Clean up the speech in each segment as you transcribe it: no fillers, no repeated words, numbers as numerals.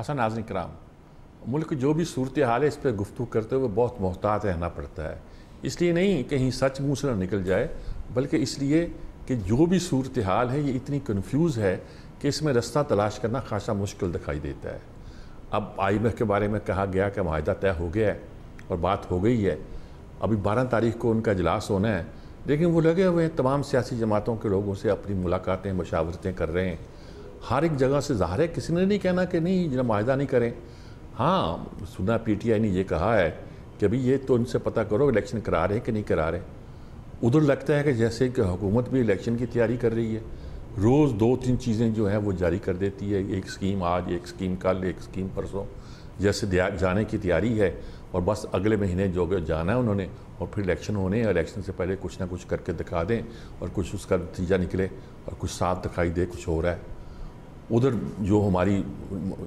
حسن ناظرین کرام، ملک جو بھی صورتحال ہے اس پہ گفتگو کرتے ہوئے بہت محتاط رہنا پڑتا ہے. اس لیے نہیں کہیں سچ منہ سے نہ نکل جائے، بلکہ اس لیے کہ جو بھی صورتحال ہے یہ اتنی کنفیوز ہے کہ اس میں رستہ تلاش کرنا خاصا مشکل دکھائی دیتا ہے. اب IMF کے بارے میں کہا گیا کہ معاہدہ طے ہو گیا ہے اور بات ہو گئی ہے. ابھی 12 تاریخ کو ان کا اجلاس ہونا ہے، لیکن وہ لگے ہوئے ہیں تمام سیاسی جماعتوں کے لوگوں سے اپنی ملاقاتیں مشاورتیں کر رہے ہیں. ہر ایک جگہ سے ظاہر ہے کسی نے نہیں کہنا کہ نہیں جناب معاہدہ نہیں کریں. ہاں سنا PTI نے یہ کہا ہے کہ ابھی یہ تو ان سے پتہ کرو الیکشن کرا رہے ہیں کہ نہیں کرا رہے. ادھر لگتا ہے کہ جیسے کہ حکومت بھی الیکشن کی تیاری کر رہی ہے، روز 2-3 چیزیں جو ہیں وہ جاری کر دیتی ہے. ایک اسکیم آج، ایک اسکیم کل، ایک اسکیم پرسوں، جیسے جانے کی تیاری ہے اور بس اگلے مہینے جو جانا ہے انہوں نے، اور پھر الیکشن ہونے ہیں. الیکشن سے پہلے کچھ نہ کچھ کر کے دکھا دیں اور کچھ اس کا نتیجہ نکلے اور کچھ صاف دکھائی دے کچھ ہو رہا ہے. ادھر جو ہماری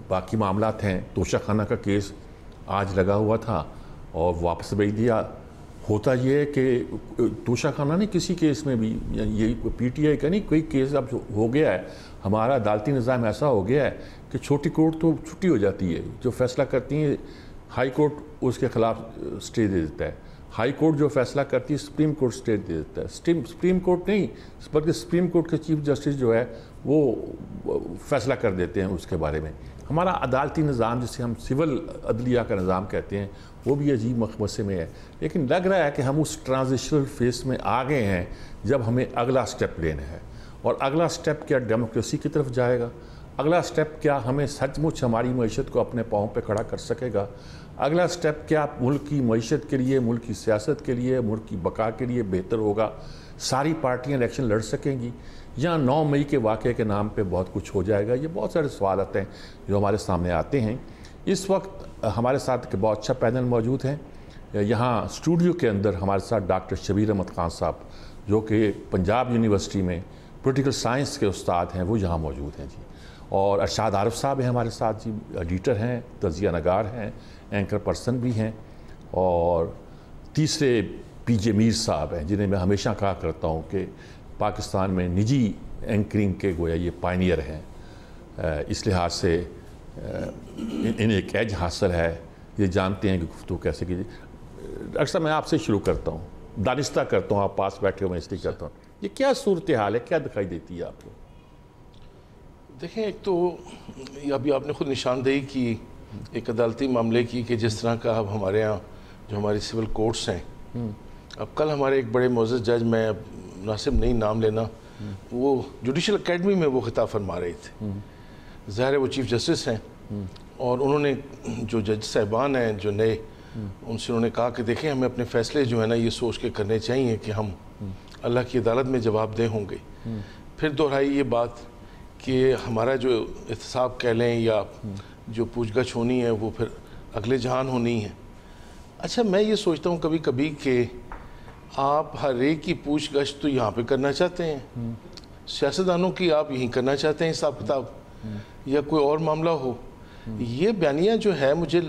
باقی معاملات ہیں، توشہ خانہ کا کیس آج لگا ہوا تھا اور واپس بھیج دیا. ہوتا یہ ہے کہ توشہ خانہ نہیں کسی کیس میں بھی، یہ PTI کا نہیں، کوئی کیس اب ہو گیا ہے. ہمارا عدالتی نظام ایسا ہو گیا ہے کہ چھوٹی کورٹ تو چھٹی ہو جاتی ہے، جو فیصلہ کرتی ہیں ہائی کورٹ اس کے خلاف سٹے دے دیتا ہے، ہائی کورٹ جو فیصلہ کرتی ہے سپریم کورٹ سٹے دے دیتا ہے. سپریم کورٹ نہیں بلکہ سپریم کورٹ کے چیف جسٹس جو ہے وہ فیصلہ کر دیتے ہیں اس کے بارے میں. ہمارا عدالتی نظام جسے ہم سول عدلیہ کا نظام کہتے ہیں وہ بھی عجیب مخمصے میں ہے. لیکن لگ رہا ہے کہ ہم اس ٹرانزیشنل فیس میں آ گئے ہیں جب ہمیں اگلا سٹیپ لینا ہے. اور اگلا سٹیپ کیا ڈیموکریسی کی طرف جائے گا؟ اگلا سٹیپ کیا ہمیں سچ مچ ہماری معیشت کو اپنے پاؤں پہ کھڑا کر سکے گا؟ اگلا سٹیپ کیا ملک کی معیشت کے لیے، ملک کی سیاست کے لیے، ملک کی بقا کے لیے بہتر ہوگا؟ ساری پارٹیاں الیکشن لڑ سکیں گی یا 9 مئی کے واقعے کے نام پہ بہت کچھ ہو جائے گا؟ یہ بہت سارے سوالات ہیں جو ہمارے سامنے آتے ہیں. اس وقت ہمارے ساتھ ایک بہت اچھا پینل موجود ہے. یہاں اسٹوڈیو کے اندر ہمارے ساتھ ڈاکٹر شبیر احمد خان صاحب جو کہ پنجاب یونیورسٹی میں پولیٹیکل سائنس کے استاد ہیں، وہ یہاں موجود ہیں جی. اور ارشاد عارف صاحب ہیں ہمارے ساتھ جی، ایڈیٹر ہیں، تجزیہ نگار ہیں، اینکر پرسن بھی ہیں. اور تیسرے PJ میر صاحب ہیں جنہیں میں ہمیشہ کہا کرتا ہوں کہ پاکستان میں نجی اینکرنگ کے گویا یہ پائنیئر ہیں. اس لحاظ سے انہیں ایک ایج حاصل ہے، یہ جانتے ہیں کہ گفتگو کیسے کیجیے. ڈاکٹر صاحب میں آپ سے شروع کرتا ہوں، دانستہ کرتا ہوں، آپ پاس بیٹھے ہو میں اس لیے کرتا ہوں. یہ کیا صورتحال ہے، کیا دکھائی دیتی ہے آپ کو؟ دیکھیں، ایک تو ابھی آپ نے خود نشاندہی کی ایک عدالتی معاملے کی کہ جس طرح کا اب ہمارے ہاں جو ہماری سول کورٹس ہیں، اب کل ہمارے ایک بڑے معزز جج، میں مناسب نہیں نام لینا، وہ جوڈیشل اکیڈمی میں وہ خطاب فرما رہے تھے. ظاہر ہے وہ چیف جسٹس ہیں اور انہوں نے جو جج صاحبان ہیں جو نئے، ان سے انہوں نے کہا کہ دیکھیں ہمیں اپنے فیصلے جو ہے نا یہ سوچ کے کرنے چاہیے کہ ہم اللہ کی عدالت میں جواب دہ ہوں گے. پھر دہرائی یہ بات کہ ہمارا جو احتساب کہہ لیں یا جو پوچھ گچھ ہونی ہے وہ پھر اگلے جہان ہونی ہے. اچھا میں یہ سوچتا ہوں کبھی کبھی کہ آپ ہر ایک کی پوچھ گچھ تو یہاں پہ کرنا چاہتے ہیں، سیاستدانوں کی آپ یہیں کرنا چاہتے ہیں حساب کتاب، یا کوئی اور معاملہ ہو. یہ بیانیہ جو ہے مجھے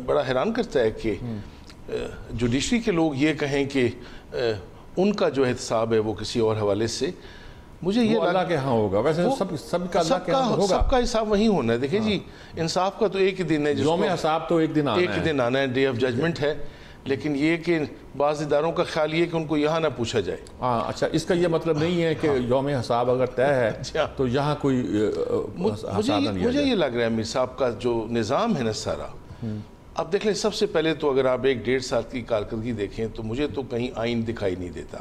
بڑا حیران کرتا ہے کہ جوڈیشری کے لوگ یہ کہیں کہ ان کا جو احتساب ہے وہ کسی اور حوالے سے. مجھے یہ اللہ کے ہاں ہوگا، ویسے سب کا اللہ کے ہاں ہوگا، سب کا حساب وہیں ہونا ہے. دیکھیں جی، انصاف کا تو ایک ہی دن ہے، یوم حساب تو ایک دن آنا ہے، ڈے آف ججمنٹ ہے. لیکن یہ کہ بعض اداروں کا خیال یہ کہ ان کو یہاں نہ پوچھا جائے. ہاں اچھا، اس کا یہ مطلب نہیں ہے کہ یوم حساب اگر طے ہے تو یہاں کوئی حساب نہ لیا مجھے جائے. یہ لگ رہا ہے میر صاحب کا جو نظام ہے نا سارا، اب دیکھ لیں سب سے پہلے تو اگر آپ 1-1.5 سال کی کارکردگی دیکھیں تو مجھے تو کہیں آئین دکھائی نہیں دیتا.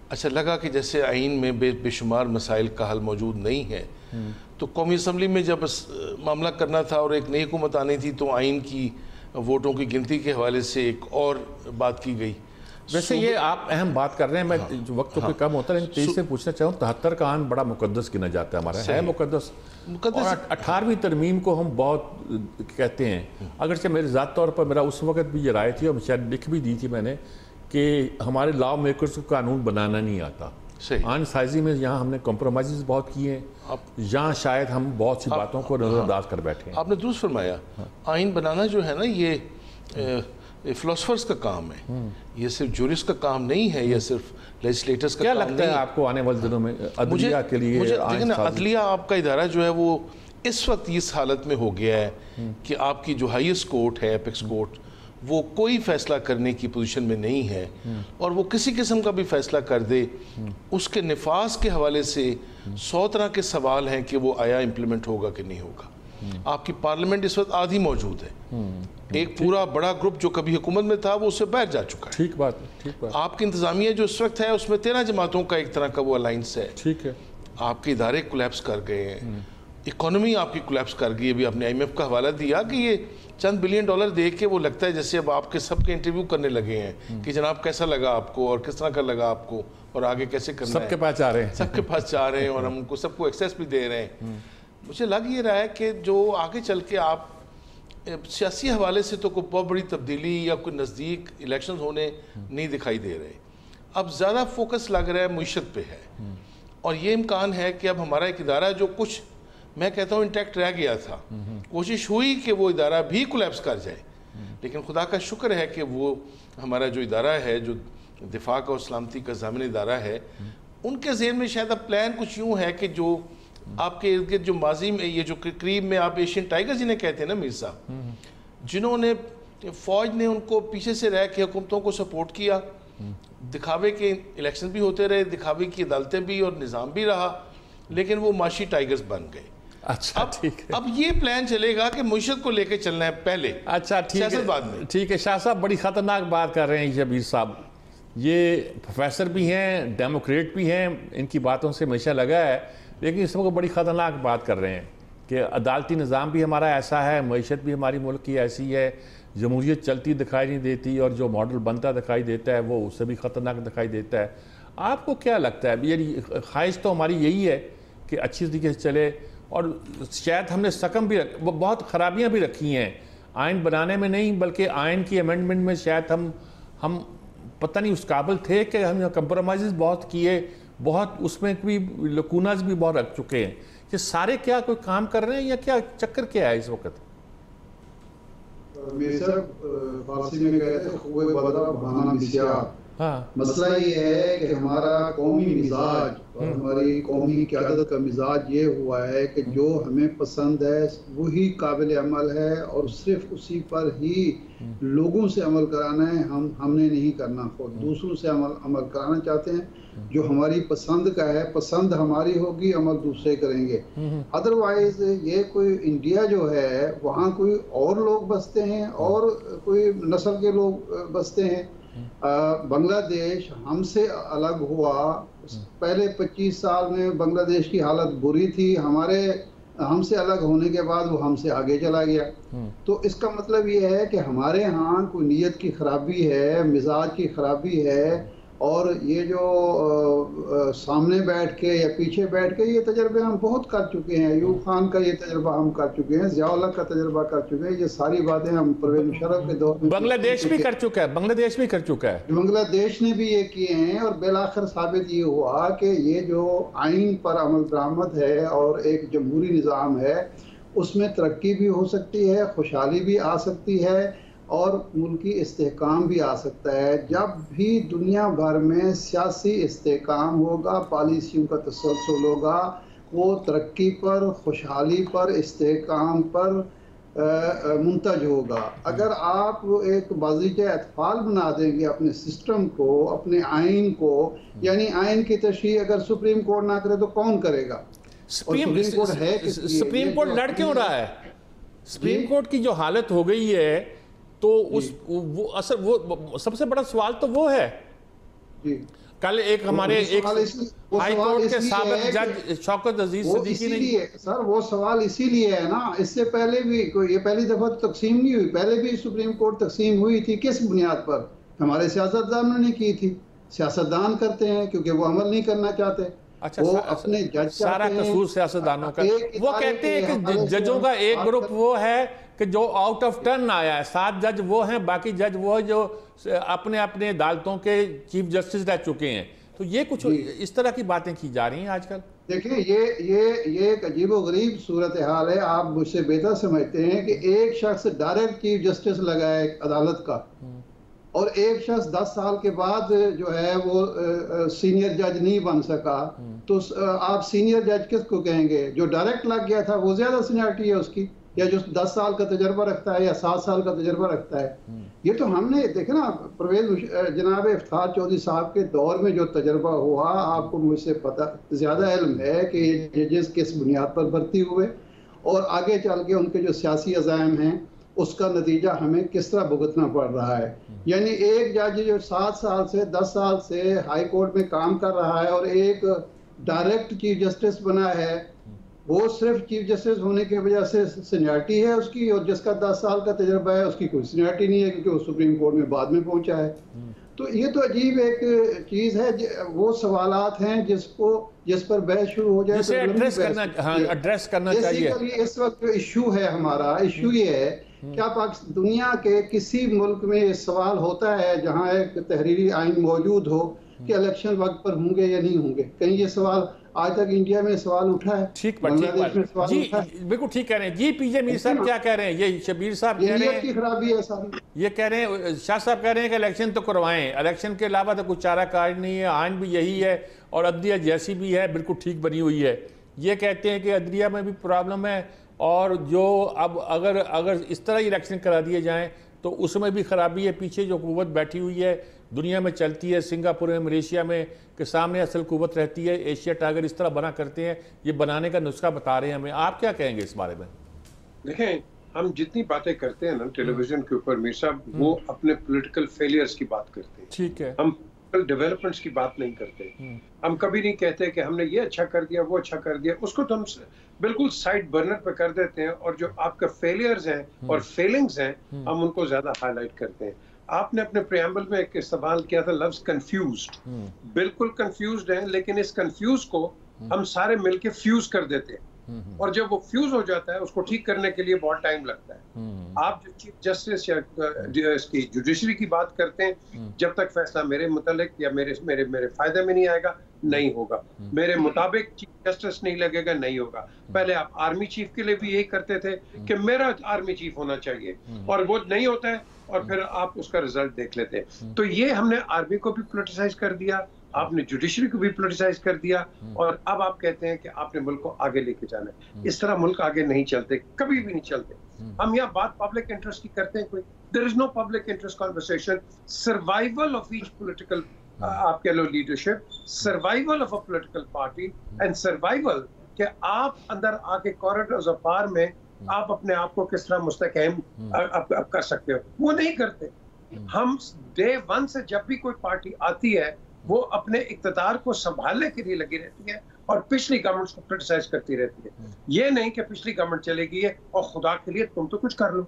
اچھا لگا کہ جیسے آئین میں بے شمار مسائل کا حل موجود نہیں ہے، تو قومی اسمبلی میں جب معاملہ کرنا تھا اور ایک نئی حکومت آنی تھی تو آئین کی ووٹوں کی گنتی کے حوالے سے ایک اور بات کی گئی. ویسے یہ آپ اہم بات کر رہے ہیں، میں وقت تو کوئی کم ہوتا ہے لیکن تیز سے پوچھنا چاہوں، 73 کا آئین بڑا مقدس گنا جاتا ہے ہمارا، ہے مقدس. اور 18ویں ترمیم کو ہم بہت کہتے ہیں، اگرچہ میرے ذات طور پر میرا اس وقت بھی یہ رائے تھی اور شاید لکھ بھی دی تھی میں نے کہ ہمارے لاء میکرز کو قانون بنانا نہیں آتا. آئین سازی میں یہاں ہم نے کمپرومائزز بہت کیے ہیں، یہاں شاید ہم بہت سی باتوں کو نظر انداز کر بیٹھے ہیں. آپ نے درست فرمایا، آئین بنانا جو ہے نا یہ فلسفرز کا کام ہے، یہ صرف جورس کا کام نہیں ہے، یہ صرف لیجسلیٹرز کا کام نہیں ہے. کیا لگتا ہے آپ کو آنے والے دنوں میں عدلیہ کے لیے؟ عدلیہ آپ کا ادارہ جو ہے وہ اس وقت اس حالت میں ہو گیا ہے کہ آپ کی جو ہائیسٹ کورٹ ہے اپیکس کورٹ وہ کوئی فیصلہ کرنے کی پوزیشن میں نہیں ہے، اور وہ کسی قسم کا بھی فیصلہ کر دے اس کے نفاذ کے حوالے سے 100 طرح کے سوال ہیں کہ وہ آیا امپلیمنٹ ہوگا کہ نہیں ہوگا۔ آپ کی پارلیمنٹ اس وقت آدھی موجود ہے، ایک پورا بڑا گروپ جو کبھی حکومت میں تھا وہ اس سے باہر جا چکا ہے۔ ٹھیک بات ہے، ٹھیک بات، آپ کی انتظامیہ جو اس وقت ہے اس میں 13 جماعتوں کا ایک طرح کا وہ الائنس ہے۔ ٹھیک ہے، آپ کے ادارے کولیپس کر گئے ہیں، اکانومی آپ کی کولیپس کر گئی ہے۔ ابھی آپ نے IMF کا حوالہ دیا کہ یہ چند بلین ڈالر دیکھ کے وہ لگتا ہے جیسے اب آپ کے سب کے انٹرویو کرنے لگے ہیں کہ جناب کیسا لگا آپ کو اور کس طرح کا لگا آپ کو اور آگے کیسے کرنا ہے۔ سب کے پاس جا رہے ہیں، سب کے پاس جا رہے ہیں اور ہم ان کو سب کو ایکسیس بھی دے رہے ہیں۔ مجھے لگ یہ رہا ہے کہ جو آگے چل کے آپ سیاسی حوالے سے تو کوئی بہت بڑی تبدیلی یا کوئی نزدیک الیکشنز ہونے نہیں دکھائی دے رہے۔ اب زیادہ فوکس لگ رہا ہے معیشت پہ ہے، اور یہ امکان ہے کہ اب ہمارا ایک ادارہ جو کچھ میں کہتا ہوں انٹیکٹ رہ گیا تھا، کوشش ہوئی کہ وہ ادارہ بھی کولیپس کر جائے، لیکن خدا کا شکر ہے کہ وہ ہمارا جو ادارہ ہے جو دفاع کا اور سلامتی کا ضامن ادارہ ہے، ان کے ذہن میں شاید اب پلان کچھ یوں ہے کہ جو آپ کے ارد گرد جو ماضی میں یہ جو قریب میں آپ ایشین ٹائگر جنہیں کہتے ہیں نا میر صاحب، جنہوں نے فوج نے ان کو پیچھے سے رہ کے حکومتوں کو سپورٹ کیا، دکھاوے کے الیکشن بھی ہوتے رہے، دکھاوے کی عدالتیں بھی اور نظام بھی رہا، لیکن وہ معاشی ٹائگرز بن گئے۔ اچھا ٹھیک ہے، اب یہ پلان چلے گا کہ معیشت کو لے کے چلنا ہے پہلے، اچھا ٹھیک ہے، سیاست بعد میں۔ ٹھیک ہے شاہ صاحب، بڑی خطرناک بات کر رہے ہیں شبیر صاحب، یہ پروفیسر بھی ہیں، ڈیموکریٹ بھی ہیں، ان کی باتوں سے ہمیشہ لگا ہے، لیکن اس وقت بڑی خطرناک بات کر رہے ہیں کہ عدالتی نظام بھی ہمارا ایسا ہے، معیشت بھی ہماری ملک کی ایسی ہے، جمہوریت چلتی دکھائی نہیں دیتی، اور جو ماڈل بنتا دکھائی دیتا ہے وہ اس سے بھی خطرناک دکھائی دیتا ہے۔ آپ کو کیا لگتا ہے؟ یعنی خواہش تو ہماری یہی ہے کہ اچھی طریقے سے چلے، اور شاید ہم نے سکم بھی بہت خرابیاں بھی رکھی ہیں آئین بنانے میں، نہیں بلکہ آئین کی امینڈمنٹ میں شاید ہم پتہ نہیں اس قابل تھے کہ ہم کمپرومائزز بہت کیے، بہت اس میں بھی لکوناز بھی بہت رکھ چکے ہیں۔ یہ سارے کیا کوئی کام کر رہے ہیں یا کیا چکر کیا ہے اس وقت؟ میر صاحب فارسی میں کہتے ہیں خوب بدرہ بہانہ بسیار۔ ہاں، مسئلہ یہ ہے کہ ہمارا قومی مزاج اور ہماری قومی قیادت کا مزاج یہ ہوا ہے کہ جو ہمیں پسند ہے وہی قابل عمل ہے، اور صرف اسی پر ہی لوگوں سے عمل کرانا ہے، ہم نے نہیں کرنا، خود دوسروں سے عمل کرانا چاہتے ہیں۔ جو ہماری پسند کا ہے، پسند ہماری ہوگی، عمل دوسرے کریں گے۔ ادروائز یہ کوئی انڈیا جو ہے وہاں کوئی اور لوگ بستے ہیں اور کوئی نسل کے لوگ بستے ہیں۔ بنگلہ دیش ہم سے الگ ہوا، پہلے 25 سال میں بنگلہ دیش کی حالت بری تھی، ہم سے الگ ہونے کے بعد وہ ہم سے آگے چلا گیا۔ تو اس کا مطلب یہ ہے کہ ہمارے ہاں کوئی نیت کی خرابی ہے، مزاج کی خرابی ہے، اور یہ جو سامنے بیٹھ کے یا پیچھے بیٹھ کے یہ تجربے ہم بہت کر چکے ہیں۔ ایوب خان کا یہ تجربہ ہم کر چکے ہیں، ضیاء الحق کا تجربہ کر چکے ہیں، یہ ساری باتیں ہم پرویز مشرف کے دور میں بنگلہ دیش بھی کر چکا ہے، بنگلہ دیش بھی کر چکا ہے، بنگلہ دیش نے بھی یہ کیے ہیں، اور بالآخر ثابت یہ ہوا کہ یہ جو آئین پر عمل درآمد ہے اور ایک جمہوری نظام ہے، اس میں ترقی بھی ہو سکتی ہے، خوشحالی بھی آ سکتی ہے، اور ملکی استحکام بھی آ سکتا ہے۔ جب بھی دنیا بھر میں سیاسی استحکام ہوگا، پالیسیوں کا تسلسل ہوگا، وہ ترقی پر، خوشحالی پر، استحکام پر منتج ہوگا۔ اگر آپ ایک بازیچہ اطفال بنا دیں گے اپنے سسٹم کو، اپنے آئین کو، یعنی آئین کی تشریح اگر سپریم کورٹ نہ کرے تو کون کرے گا؟ سپریم کورٹ لڑ کیوں رہا ہے؟ سپریم کورٹ کی جو حالت ہو گئی ہے تو وہ سب سے بڑا سوال تو وہ ہے۔ کل ایک ہمارے ہائی کورٹ کے سابق جج شوکت عزیز صدیقی نے، سر وہ سوال اسی لیے ہے نا، اس سے پہلے بھی یہ پہلی دفعہ تقسیم نہیں ہوئی، پہلے بھی سپریم کورٹ تقسیم ہوئی تھی۔ کس بنیاد پر؟ ہمارے سیاستدانوں نے کی تھی۔ سیاستدان کرتے ہیں کیونکہ وہ عمل نہیں کرنا چاہتے، وہ اپنے جج سارا قصور سیاستدانوں کا۔ وہ کہتے ہیں کہ ججوں کا ایک گروپ وہ ہے کہ جو آؤٹ آف ٹرن آیا ہے، 7 جج وہ ہیں، باقی جج وہ جو اپنے اپنے عدالتوں کے چیف جسٹس رہ چکے ہیں۔ تو یہ کچھ اس طرح کی باتیں کی جا رہی ہیں آج کل۔ دیکھیں یہ ایک عجیب و غریب صورتحال ہے۔ آپ مجھ سے بہتر سمجھتے ہیں کہ ایک شخص ڈائریکٹ چیف جسٹس لگا ہے عدالت کا، اور ایک شخص 10 سال کے بعد جو ہے وہ سینئر جج نہیں بن سکا تو آپ سینئر جج کس کو کہیں گے؟ جو ڈائریکٹ لگ گیا تھا وہ زیادہ سینئرٹی ہے اس کی، یا جو 10 سال کا تجربہ رکھتا ہے یا 7 سال کا تجربہ رکھتا ہے؟ یہ تو ہم نے دیکھا نا پرویز جناب افتخار چودھری صاحب کے دور میں جو تجربہ ہوا، آپ کو مجھ سے پتہ زیادہ علم ہے کہ یہ ججز کس بنیاد پر بھرتی ہوئے اور آگے چل کے ان کے جو سیاسی عزائم ہیں اس کا نتیجہ ہمیں کس طرح بھگتنا پڑ رہا ہے۔ یعنی ایک جج جو 7 سال سے 10 سال سے ہائی کورٹ میں کام کر رہا ہے اور ایک ڈائریکٹ چیف جسٹس بنا ہے، وہ صرف چیف جسٹس ہونے کی وجہ سے سینیارٹی ہے اس کی، اور جس کا 10 سال کا تجربہ ہے اس کی کوئی سینیارٹی نہیں ہے کیونکہ وہ سپریم کورٹ میں بعد میں پہنچا ہے۔ تو یہ تو عجیب ایک چیز ہے، وہ سوالات ہیں جس پر بحث شروع ہو جائے جسے ایڈریس کرنا چاہیے۔ اس وقت جو ایشو ہے ہمارا، ایشو یہ ہے کیا دنیا کے کسی ملک میں یہ سوال ہوتا ہے جہاں ایک تحریری آئین موجود ہو کہ الیکشن وقت پر ہوں گے یا نہیں ہوں گے؟ کہیں یہ سوال آج تک انڈیا میں سوال اٹھا ہے؟ ٹھیک جی بالکل ٹھیک کہہ رہے ہیں جی۔ پی جے میر صاحب کیا کہہ رہے ہیں؟ یہ شبیر صاحب کہہ رہے ہیں کی خرابی ہے ساری، یہ کہہ رہے ہیں، شاہ صاحب کہہ رہے ہیں کہ الیکشن تو کروائیں، الیکشن کے علاوہ تو کچھ چارہ کار نہیں ہے، آئین بھی یہی ہے اور عدلیہ جیسی بھی ہے بالکل ٹھیک بنی ہوئی ہے۔ یہ کہتے ہیں کہ عدلیہ میں بھی پرابلم ہے اور جو اب اگر اس طرح ہی الیکشن کرا دیے جائیں تو اس میں بھی خرابی ہے۔ پیچھے جو قوت بیٹھی ہوئی ہے دنیا میں چلتی ہے، سنگاپور میں، ملیشیا میں، کہ سامنے اصل قوت رہتی ہے، ایشیا ٹائگر اس طرح بنا کرتے ہیں، یہ بنانے کا نسخہ بتا رہے ہیں ہمیں۔ آپ کیا کہیں گے اس بارے میں؟ دیکھیں، ہم جتنی باتیں کرتے ہیں نا ٹیلی ویژن کے اوپر میر صاحب، وہ اپنے پولیٹیکل فیلیئرز کی بات کرتے ہیں، ٹھیک ہے، ہم ڈیولپمنٹس کی بات نہیں کرتے۔ ہم کبھی نہیں کہتے کہ ہم نے یہ اچھا کر دیا، وہ اچھا کر دیا، اس کو تو ہم بالکل سائڈ برنر پہ کر دیتے ہیں، اور جو آپ کا فیلیئرز ہیں اور فیلنگز ہیں ہم ان کو زیادہ ہائی لائٹ کرتے ہیں۔ آپ نے اپنے پریامبل میں ایک استعمال کیا تھا لفظ کنفیوزڈ، بالکل کنفیوزڈ ہیں، لیکن اس کنفیوز کو ہم سارے مل کے فیوز کر دیتے ہیں، اور جب وہ فیوز ہو جاتا ہے اس کو ٹھیک کرنے کے لیے بہت ٹائم لگتا ہے۔ آپ جو چیف جسٹس یا اس کی جوڈیشری کی بات کرتے ہیں، جب تک فیصلہ میرے متعلق یا میرے فائدے میں نہیں آئے گا نہیں ہوگا، میرے مطابق چیف جسٹس نہیں لگے گا نہیں ہوگا۔ پہلے آپ آرمی چیف کے لیے بھی یہی کرتے تھے کہ میرا آرمی چیف ہونا چاہیے، اور وہ نہیں ہوتا ہے اور پھر آپ اس کا رزلٹ دیکھ لیتے ہیں۔ تو یہ ہم نے آرمی کو بھی پولیٹیسائز کر دیا، آپ نے جوڈیشری کو بھی پولیٹیسائز کر دیا، اور اب آپ کہتے ہیں کہ آپ نے ملک کو آگے لے کے جانا ہے۔ اس طرح ملک آگے نہیں چلتے، کبھی بھی نہیں چلتے۔ ہم یہاں بات پبلک انٹرسٹ کی کرتے ہیں، کوئی there is no public interest conversation. Survival of each political آپ کہہ لو leadership, survival of a political party and survival کہ آپ اندر آ کے کوریڈورز آف پاور میں آپ اپنے آپ کو کس طرح مستحکم کر سکتے ہو، وہ نہیں کرتے۔ ہم ڈے ون سے جب بھی کوئی پارٹی آتی ہے وہ اپنے اقتدار کو سنبھالنے کے لیے لگی رہتی ہے اور پچھلی گورنمنٹس کو کرٹیسائز کرتی رہتی ہے۔ یہ نہیں کہ پچھلی گورنمنٹ چلے گئی ہے اور خدا کے لیے تم تو کچھ کر لو،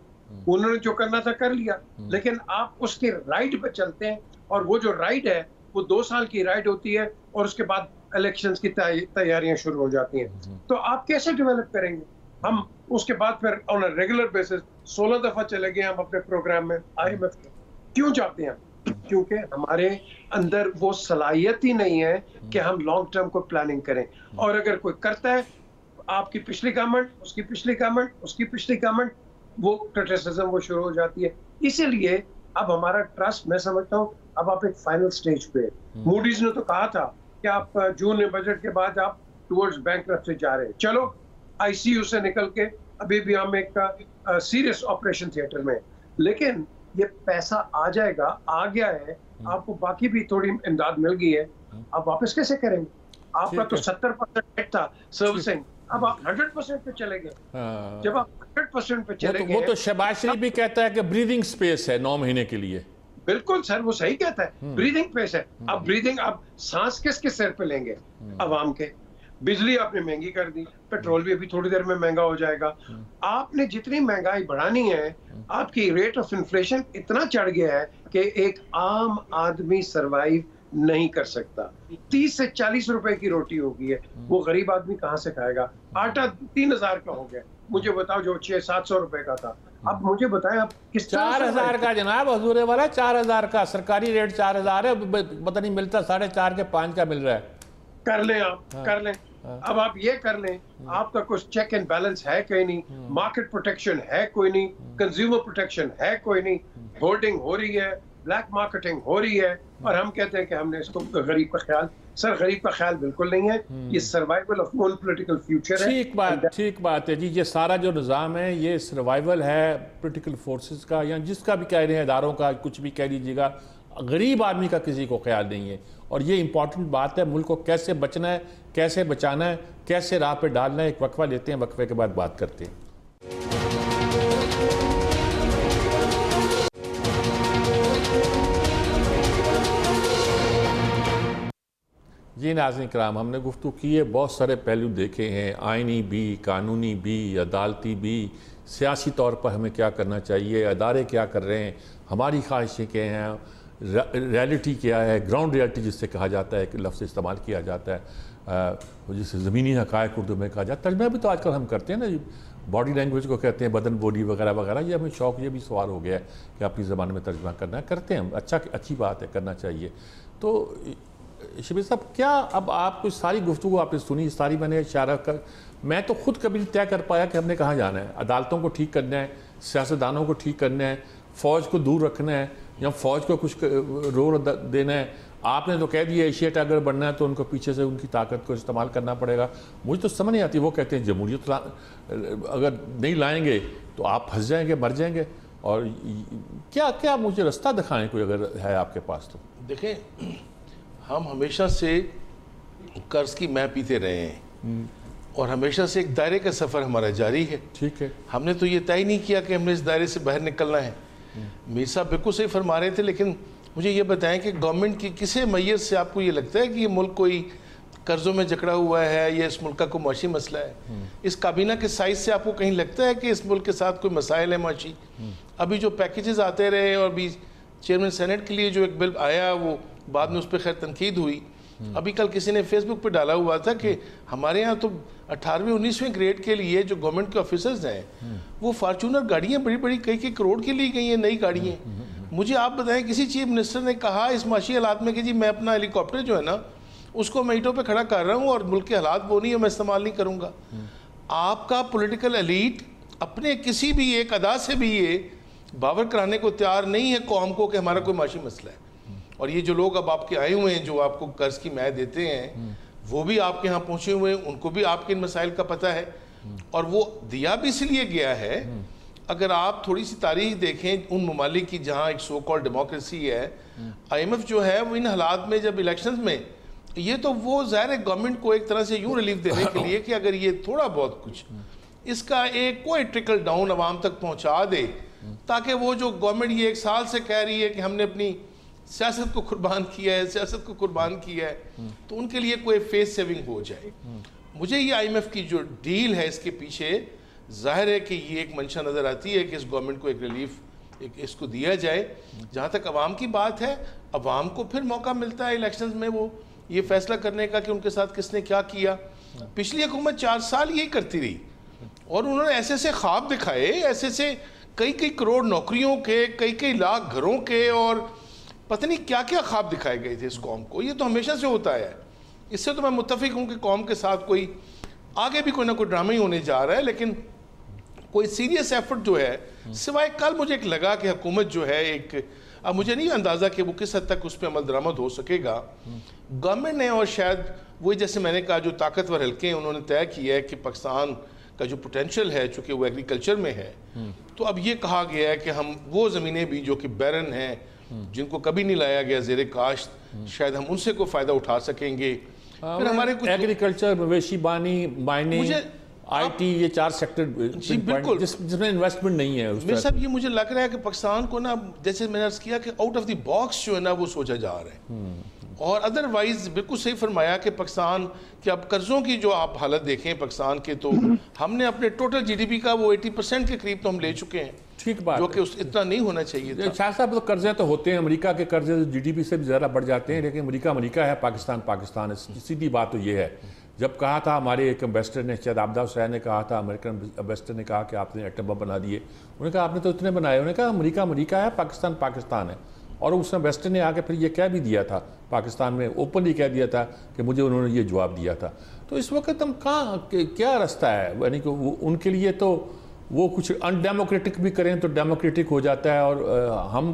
انہوں نے جو کرنا تھا کر لیا، لیکن آپ اس کے رائٹ پہ چلتے ہیں، اور وہ جو رائٹ ہے وہ 2 سال کی رائٹ ہوتی ہے اور اس کے بعد الیکشنز کی تیاریاں شروع ہو جاتی ہیں۔ تو آپ کیسے ڈیولپ کریں گے؟ ہم اس کے بعد پھر آن اے ریگولر بیسس 16 دفعہ چلے گئے ہم اپنے پروگرام میں IMF کیوں چاہتے ہیں؟ کیونکہ ہمارے اندر وہ صلاحیت ہی نہیں ہے کہ ہم لانگ ٹرم کو پلاننگ کریں، اور اگر کوئی کرتا ہے آپ کی پچھلی گورنمنٹ، اس کی پچھلی گورنمنٹ، اس کی پچھلی گورنمنٹ، وہ کرٹیسزم وہ شروع ہو جاتی ہے۔ اسی لیے اب ہمارا ٹرسٹ، میں سمجھتا ہوں اب آپ ایک فائنل سٹیج پہ، موڈیز نے تو کہا تھا کہ آپ جون میں بجٹ کے بعد آپ ٹورڈز بینکرپسی جا رہے ہیں، چلو ICU سے نکل کے ابھی بھی ہم ایک سیریس آپریشن تھیٹر میں، لیکن یہ پیسہ آ جائے گا، آ گیا ہے، آپ کو باقی بھی تھوڑی امداد مل گئی ہے، آپ واپس کیسے کریں گے؟ آپ کا تو 70% تھا سروسنگ، اب آپ 100% پہ چلے گئے۔ جب آپ 100% پہ چلے گئے، وہ تو شہباز شریف بھی کہتا ہے کہ بریدنگ سپیس ہے 9 مہینے کے لیے۔ بالکل سر، وہ صحیح کہتا ہے، بریدنگ پیس ہے۔ اب بریدنگ، اب سانس کس کے سر پہ لیں گے؟ عوام کے۔ بجلی آپ نے مہنگی کر دی، پیٹرول بھی ابھی تھوڑی دیر میں مہنگا ہو جائے گا۔ آپ نے جتنی مہنگائی بڑھانی ہے، آپ کی ریٹ آف انفلیشن اتنا چڑھ گیا ہے کہ ایک عام آدمی سروائیو نہیں کر سکتا۔ 30 سے 40 روپے کی روٹی ہو گئی ہے، وہ غریب آدمی کہاں سے کھائے گا؟ آٹا 3000 کا ہو گیا، مجھے بتاؤ جو 600-700 روپے کا تھا، اب مجھے بتائیں آپ کس طرح 4000 کا جناب، حضور والا 4000 کا سرکاری ریٹ 4000 ہے، پتہ نہیں ملتا 4.5 کے 5 کا مل رہا ہے۔ کر لیں آپ، کر لیں۔ اب آپ یہ کر لیں، آپ کا کچھ چیک اینڈ بیلنس ہے کوئی نہیں، مارکیٹ پروٹیکشن ہے کوئی نہیں، کنزیومر پروٹیکشن ہے کوئی نہیں، ہولڈنگ ہو رہی ہے، بلیک مارکیٹنگ ہو رہی ہے اور ہم کہتے ہیں کہ ہم نے اس کو غریب کا خیال. سر غریب کا خیال بالکل نہیں ہے, یہ survival of own political future ہے. ٹھیک بات ہے جی. یہ سارا جو نظام ہے یہ سروائیول ہے پولیٹیکل فورسز کا, یا جس کا بھی کہہ رہے ہیں, اداروں کا, کچھ بھی کہہ لیجیے گا. غریب آدمی کا کسی کو خیال نہیں ہے. اور یہ امپورٹنٹ بات ہے, ملک کو کیسے بچنا ہے, کیسے بچانا ہے, کیسے راہ پہ ڈالنا ہے. ایک وقفہ لیتے ہیں, وقفے کے بعد بات کرتے ہیں. جی ناظرین کرام, ہم نے گفتگو کی ہے, بہت سارے پہلو دیکھے ہیں, آئینی بھی, قانونی بھی, عدالتی بھی, سیاسی طور پر ہمیں کیا کرنا چاہیے, ادارے کیا کر رہے ہیں, ہماری خواہشیں کیا ہیں, ریالٹی کیا ہے, گراؤنڈ ریالٹی جس سے کہا جاتا ہے, ایک لفظ استعمال کیا جاتا ہے جسے زمینی حقائق اردو میں کہا جاتا ہے. ترجمہ بھی تو آج کل ہم کرتے ہیں نا, باڈی لینگویج کو کہتے ہیں بدن بولی وغیرہ وغیرہ. یہ ہمیں شوق, یہ بھی سوال ہو گیا ہے کہ اپنی زبان میں ترجمہ کرنا ہے, کرتے ہیں ہم, اچھی بات ہے, کرنا چاہیے. تو شبیر صاحب, کیا اب آپ کو ساری گفتگو آپ نے سنی, ساری میں نے اشارہ کر, میں تو خود کبھی طے کر پایا کہ ہم نے کہاں جانا ہے. عدالتوں کو ٹھیک کرنا ہے, سیاستدانوں کو ٹھیک کرنا ہے, فوج کو دور رکھنا ہے, یا فوج کو کچھ رول دینا ہے. آپ نے تو کہہ دیا ایشیا ٹائگر بننا ہے تو ان کو پیچھے سے ان کی طاقت کو استعمال کرنا پڑے گا. مجھے تو سمجھ نہیں آتی, وہ کہتے ہیں جمہوریت اگر نہیں لائیں گے تو آپ پھنس جائیں گے, مر جائیں گے. اور کیا مجھے رستہ دکھائیں کوئی اگر ہے آپ کے پاس تو. دیکھیں, ہم ہمیشہ سے قرض کی ماں پیتے رہے ہیں اور ہمیشہ سے ایک دائرے کا سفر ہمارا جاری ہے. ٹھیک ہے, ہم نے تو یہ طے نہیں کیا کہ ہم نے اس دائرے سے باہر نکلنا ہے. میر صاحب بالکل صحیح فرما رہے تھے, لیکن مجھے یہ بتائیں کہ گورنمنٹ کی کسی میت سے آپ کو یہ لگتا ہے کہ یہ ملک کوئی قرضوں میں جکڑا ہوا ہے, یا اس ملک کا کوئی معاشی مسئلہ ہے؟ اس کابینہ کے سائز سے آپ کو کہیں لگتا ہے کہ اس ملک کے ساتھ کوئی مسائل ہے معاشی؟ ابھی جو پیکیجز آتے رہے, اور بھی چیئرمین سینٹ کے لیے جو ایک بل آیا, وہ بعد میں اس پہ خیر تنقید ہوئی. ابھی کل کسی نے فیس بک پہ ڈالا ہوا تھا کہ ہمارے ہاں تو 18ویں 19ویں گریڈ کے لیے جو گورنمنٹ کے آفیسرز ہیں وہ فارچونر گاڑیاں بڑی بڑی کئی کروڑ کی لی گئی ہیں, نئی گاڑیاں. مجھے آپ بتائیں, کسی چیف منسٹر نے کہا اس معاشی حالات میں کہ جی میں اپنا ہیلی کاپٹر جو ہے نا اس کو میں اینٹوں پہ کھڑا کر رہا ہوں اور ملک کے حالات وہ نہیں ہے, میں استعمال نہیں کروں گا. آپ کا پولیٹیکل ایلیٹ اپنے کسی بھی ایک ادا سے بھی یہ باور کرانے کو تیار نہیں ہے قوم کو کہ ہمارا کوئی معاشی مسئلہ ہے. اور یہ جو لوگ اب آپ کے آئے ہوئے ہیں جو آپ کو قرض کی مائع دیتے ہیں, وہ بھی آپ کے ہاں پہنچے ہوئے ہیں, ان کو بھی آپ کے ان مسائل کا پتہ ہے. اور وہ دیا بھی اس لیے گیا ہے, اگر آپ تھوڑی سی تاریخ دیکھیں ان ممالک کی جہاں ایک سو کال ڈیموکریسی ہے, آئی ایم ایف جو ہے وہ ان حالات میں جب الیکشنز میں, یہ تو وہ ظاہر ہے گورنمنٹ کو ایک طرح سے یوں ریلیف دینے کے لیے کہ اگر یہ تھوڑا بہت کچھ اس کا ایک کوئی ٹرکل ڈاؤن عوام تک پہنچا دے, تاکہ وہ جو گورنمنٹ یہ 1 سال سے کہہ رہی ہے کہ ہم نے اپنی سیاست کو قربان کیا ہے, تو ان کے لیے کوئی فیس سیونگ ہو جائے. مجھے یہ آئی ایم ایف کی جو ڈیل ہے اس کے پیچھے ظاہر ہے کہ یہ ایک منشا نظر آتی ہے کہ اس گورنمنٹ کو ایک ریلیف اس کو دیا جائے. جہاں تک عوام کی بات ہے, عوام کو پھر موقع ملتا ہے الیکشنز میں وہ یہ فیصلہ کرنے کا کہ ان کے ساتھ کس نے کیا کیا. پچھلی حکومت 4 سال یہی کرتی رہی اور انہوں نے ایسے سے خواب دکھائے, ایسے سے کئی کروڑ نوکریوں کے, کئی لاکھ گھروں کے, اور پتہ نہیں کیا کیا خواب دکھائے گئے تھے اس قوم کو. یہ تو ہمیشہ سے ہوتا ہے. اس سے تو میں متفق ہوں کہ قوم کے ساتھ کوئی آگے بھی کوئی نہ کوئی ڈرامہ ہی ہونے جا رہا ہے, لیکن کوئی سیریس ایفرٹ جو ہے سوائے کل مجھے ایک لگا کہ حکومت جو ہے ایک, اب مجھے نہیں اندازہ کہ وہ کس حد تک اس پہ عمل درآمد ہو سکے گا. گورنمنٹ نے, اور شاید وہی جیسے میں نے کہا جو طاقتور حلقے ہیں انہوں نے طے کیا ہے کہ پاکستان کا جو پوٹینشیل ہے چونکہ وہ ایگریکلچر میں ہے, تو اب یہ کہا گیا ہے کہ ہم وہ زمینیں بھی جو کہ بیرن ہیں, جن کو کبھی نہیں لایا گیا زیر کاشت, شاید ہم ان سے کوئی فائدہ اٹھا سکیں گے. پھر ہمارے کچھ ایگریکلچر, مویشی بانی, مائننگ, آئی ٹی, یہ 4 سیکٹر جس میں انویسٹمنٹ نہیں ہے. میرے صاحب یہ مجھے لگ رہا ہے کہ پاکستان کو نا, جیسے میں نے عرض کیا کہ آؤٹ آف دی باکس جو ہے نا وہ سوچا جا رہا ہے. اور ادروائز بالکل صحیح فرمایا کہ پاکستان کے اب قرضوں کی جو آپ حالت دیکھیں پاکستان کے, تو ہم نے اپنے ٹوٹل جی ڈی پی کا وہ 80% کے قریب تو ہم لے چکے ہیں. ٹھیک بات, جو کہ اتنا نہیں ہونا چاہیے تھا. شاہ صاحب تو قرضے تو ہوتے ہیں, امریکہ کے قرضے جی ڈی پی سے بھی زیادہ بڑھ جاتے ہیں, لیکن امریکہ ہے, پاکستان ہے. سیدھی بات تو یہ ہے. جب کہا تھا ہمارے ایک امبیسڈر نے, شاید عابدہ حسین نے کہا تھا, امریکن امبیسڈر نے کہا کہ آپ نے ایٹم بم بنا دیے, انہوں نے کہا آپ نے تو اتنے بنائے. انہوں نے کہا امریکہ ہے, پاکستان ہے. اور اس امبیسڈر نے آ کے پھر یہ کہہ بھی دیا تھا, پاکستان میں اوپنلی کہہ دیا تھا کہ مجھے انہوں نے یہ جواب دیا تھا. تو اس وقت ہم کہاں, کیا رستہ ہے, یعنی کہ ان کے لیے تو وہ کچھ ان ڈیموکریٹک بھی کریں تو ڈیموکریٹک ہو جاتا ہے, اور ہم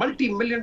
$multi-million,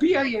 PIA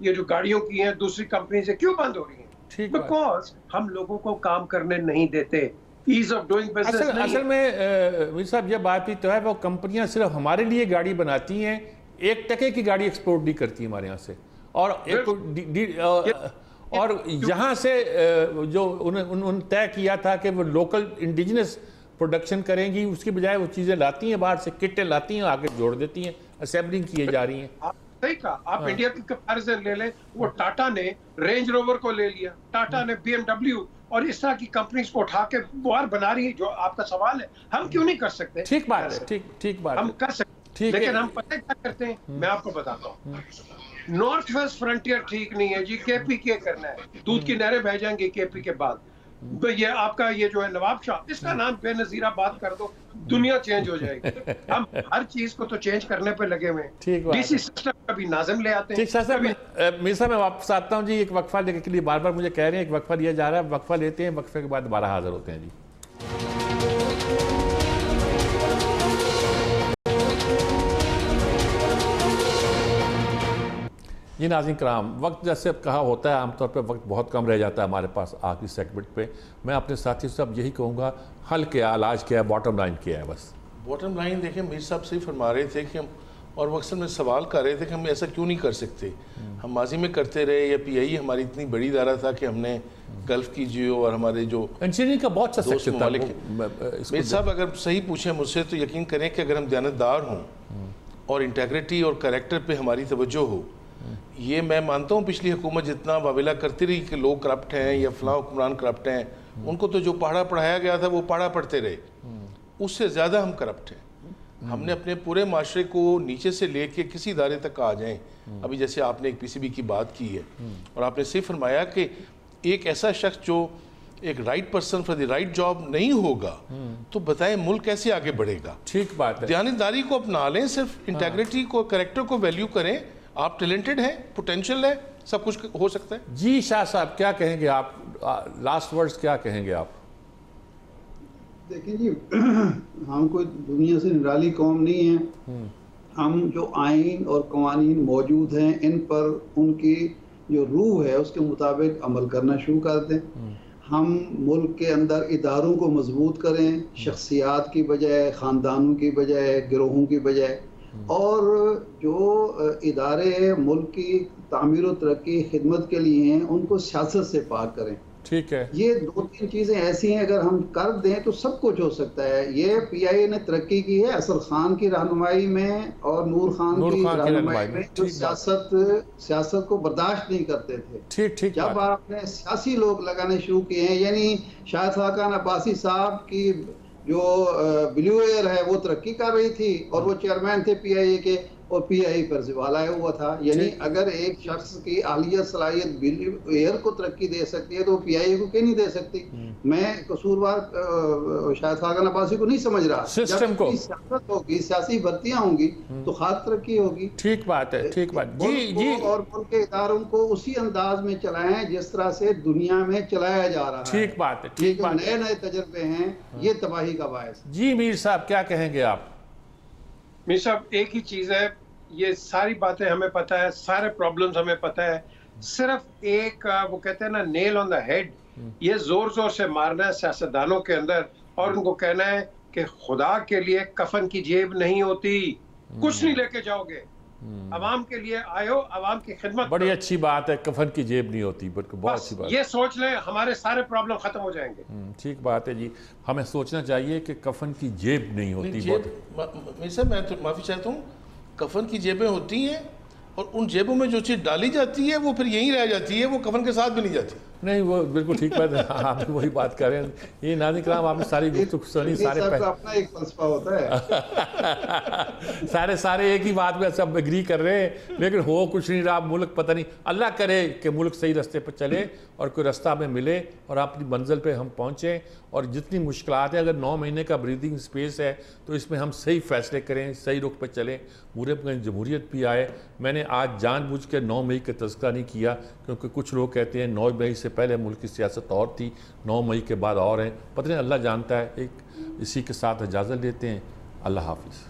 یہ جو گاڑیوں کی ہیں دوسری کمپنی سے کیوں بند ہو رہی ہیں؟ بیکاز ہم لوگوں کو کام کرنے نہیں دیتے، ایز آف ڈوئنگ بزنس نہیں۔ اصل میں میر صاحب یہ بات بھی تو ہے، وہ کمپنیاں صرف ہمارے لیے گاڑی بناتی ہیں، 1 ٹکے کی گاڑی ایکسپورٹ نہیں کرتی ہمارے یہاں سے، اور یہاں سے جو انہوں نے طے کیا تھا کہ وہ لوکل انڈیجنس پروڈکشن کریں گی، اس کی بجائے وہ چیزیں لاتی ہیں باہر سے، کٹیں لاتی ہیں، آگے جوڑ دیتی ہیں، اسیمبلنگ کیے جا رہی ہیں۔ صحیح کہا آپ، انڈیا کی کمپیریزن لے لیں، وہ ٹاٹا نے رینج روور کو لے لیا، ٹاٹا نے بی ایم ڈبلیو اور اس طرح کی کمپنیز کو اٹھا کے باہر بنا رہی ہے۔ جو آپ کا سوال ہے ہم کیوں نہیں کر سکتے؟ ٹھیک بات ہے، ٹھیک بات ہے، ہم کر سکتے، لیکن ہم پتہ کیا کرتے ہیں، میں آپ کو بتاتا ہوں، نارتھ ویسٹ فرنٹیئر ٹھیک نہیں ہے جی، کے پی کے کرنا ہے، دودھ کی نہریں بہ جائیں گے کے پی کے بعد، یہ آپ کا یہ جو ہے نواب شاہ، اس کا نام بے نظیر آباد کر دو، دنیا چینج ہو جائے گی۔ ہم ہر چیز کو تو چینج کرنے پہ لگے ہوئے ہیں، ڈی سی سسٹم کا بھی ناظم لے آتے ہیں۔ ٹھیک صاحب، میر صاحب میں واپس آتا ہوں جی، ایک وقفہ لینے کے لیے بار بار مجھے کہہ رہے ہیں ایک وقفہ لیا جا رہا ہے، وقفہ لیتے ہیں، وقفے کے بعد دوبارہ حاضر ہوتے ہیں جی۔ جی ناظرین کرام، وقت جیسے کہا ہوتا ہے عام طور پہ وقت بہت کم رہ جاتا ہے ہمارے پاس آخری سیگمنٹ پہ، میں اپنے ساتھی سے اب یہی کہوں گا، حل کیا، علاج کیا، باٹم لائن کیا ہے؟ بس باٹم لائن دیکھیں، میر صاحب صحیح فرما رہے تھے کہ ہم، اور وہ اکثر میں سوال کر رہے تھے کہ ہم ایسا کیوں نہیں کر سکتے، ہم ماضی میں کرتے رہے، یا پی آئی ہماری اتنی بڑی ادارہ تھا کہ ہم نے گلف کی جیو اور ہمارے جو انجینئرنگ کا بہت سا سیکشن تھا۔ میر صاحب اگر صحیح پوچھیں مجھ سے تو یقین کریں کہ اگر ہم دیانتدار ہوں اور انٹیگریٹی اور کریکٹر پہ ہماری توجہ ہو، یہ میں مانتا ہوں پچھلی حکومت جتنا واویلا کرتی رہی کہ لوگ کرپٹ ہیں یا فلاں حکمران کرپٹ ہیں، ان کو تو جو پڑھا پڑھایا گیا تھا وہ پڑھا پڑھتے رہے، اس سے زیادہ ہم کرپٹ ہیں۔ ہم نے اپنے پورے معاشرے کو نیچے سے لے کے کسی ادارے تک آ جائیں، ابھی جیسے آپ نے ایک پی سی بی کی بات کی ہے، اور آپ نے صحیح فرمایا کہ ایک ایسا شخص جو ایک right person for the right job نہیں ہوگا تو بتائیں ملک کیسے آگے بڑھے گا؟ ٹھیک بات ہے، دیانتداری کو اپنا لیں، صرف انٹیگریٹی کو، کریکٹر کو ویلیو کریں، آپ ٹیلنٹڈ ہیں، پوٹینشل ہے، سب کچھ ہو سکتا ہے۔ جی شاہ صاحب کیا کہیں گے آپ، لاسٹ ورڈز کیا کہیں گے آپ؟ دیکھیں جی، ہم کوئی دنیا سے نرالی قوم نہیں ہیں، ہم جو آئین اور قوانین موجود ہیں ان پر ان کی جو روح ہے اس کے مطابق عمل کرنا شروع کر دیں، ہم ملک کے اندر اداروں کو مضبوط کریں، شخصیات کی بجائے، خاندانوں کی بجائے، گروہوں کی بجائے، اور جو ادارے ملک کی تعمیر و ترقی خدمت کے لیے ہیں ان کو سیاست سے پاک کریں۔ ٹھیک ہے، یہ 2-3 چیزیں ایسی ہیں اگر ہم کر دیں تو سب کچھ ہو سکتا ہے۔ یہ پی آئی اے نے ترقی کی ہے اسد خان کی رہنمائی میں اور نور خان کی رہنمائی میں، جو سیاست کو برداشت نہیں کرتے تھے۔ جب آپ نے سیاسی لوگ لگانے شروع کیے ہیں، یعنی شاہد خاقان عباسی صاحب کی جو بلیو ایئر ہے وہ ترقی کر رہی تھی اور وہ چیئرمین تھے پی آئی اے کے، اور پی آئی پر زوال آیا ہوا تھا، یعنی اگر ایک شخص کی اہلیت صلاحیت بلیو ایئر کو ترقی دے سکتی ہے تو پی آئی اے کو کیوں نہیں دے سکتی؟ میں قصوروار شاہد خاقان عباسی کو نہیں سمجھ رہا، سسٹم کو سیاست ہوگی، سیاسی بھرتیاں ہوں گی تو خاص ترقی ہوگی۔ ٹھیک بات ہے، ٹھیک بات، جی جی، اور ملک کے اداروں کو اسی انداز میں چلائیں جس طرح سے دنیا میں چلایا جا رہا ہے۔ ٹھیک بات ہے، ٹھیک بات، نئے نئے تجربے ہیں، یہ تباہی کا باعث۔ جی میر صاحب کیا کہیں گے آپ؟ میر صاحب ایک ہی چیز ہے، یہ ساری باتیں ہمیں پتہ ہے، سارے پرابلمز ہمیں پتہ ہے، صرف ایک وہ کہتے ہیں نا نیل آن دا ہیڈ، یہ زور زور سے مارنا ہے سیاستدانوں کے اندر اور ان کو کہنا ہے کہ خدا کے لیے کفن کی جیب نہیں ہوتی، کچھ نہیں لے کے جاؤ گے، عوام کے لیے آئے، عوام کی خدمت۔ بڑی اچھی بات ہے، کفن کی جیب نہیں ہوتی، بلکہ بہت اچھی بات، یہ سوچ لیں ہمارے سارے پرابلم ختم ہو جائیں گے۔ ٹھیک بات ہے جی، ہمیں سوچنا چاہیے کہ کفن کی جیب نہیں ہوتی۔ میں تو معافی چاہتا ہوں، کفن کی جیبیں ہوتی ہیں اور ان جیبوں میں جو چیز ڈالی جاتی ہے وہ پھر یہیں رہ جاتی ہے، وہ کفن کے ساتھ بھی نہیں جاتی۔ نہیں وہ بالکل ٹھیک بات ہے، آپ بھی وہی بات کر رہے ہیں۔ یہ ناظرین کرام آپ نے ساری گفتگو سنی، سارے اپنا ایک فلسفہ ہوتا ہے، سارے ایک ہی بات میں سب ایگری کر رہے ہیں، لیکن ہو کچھ نہیں رہا، ملک پتہ نہیں، اللہ کرے کہ ملک صحیح رستے پہ چلے اور کوئی رستہ ہمیں ملے اور اپنی منزل پہ ہم پہنچیں، اور جتنی مشکلات ہیں، اگر 9 مہینے کا بریدنگ سپیس ہے تو اس میں ہم صحیح فیصلے کریں، صحیح رخ پہ چلیں، جمہوریت بھی آئے۔ میں نے آج جان بوجھ کے 9 مئی کا تذکرہ نہیں کیا کیونکہ کچھ لوگ کہتے ہیں 9 مئی سے پہلے ملک کی سیاست اور تھی، 9 مئی کے بعد اور ہیں، پتہ نہیں، اللہ جانتا ہے۔ ایک اسی کے ساتھ اجازت لیتے ہیں، اللہ حافظ۔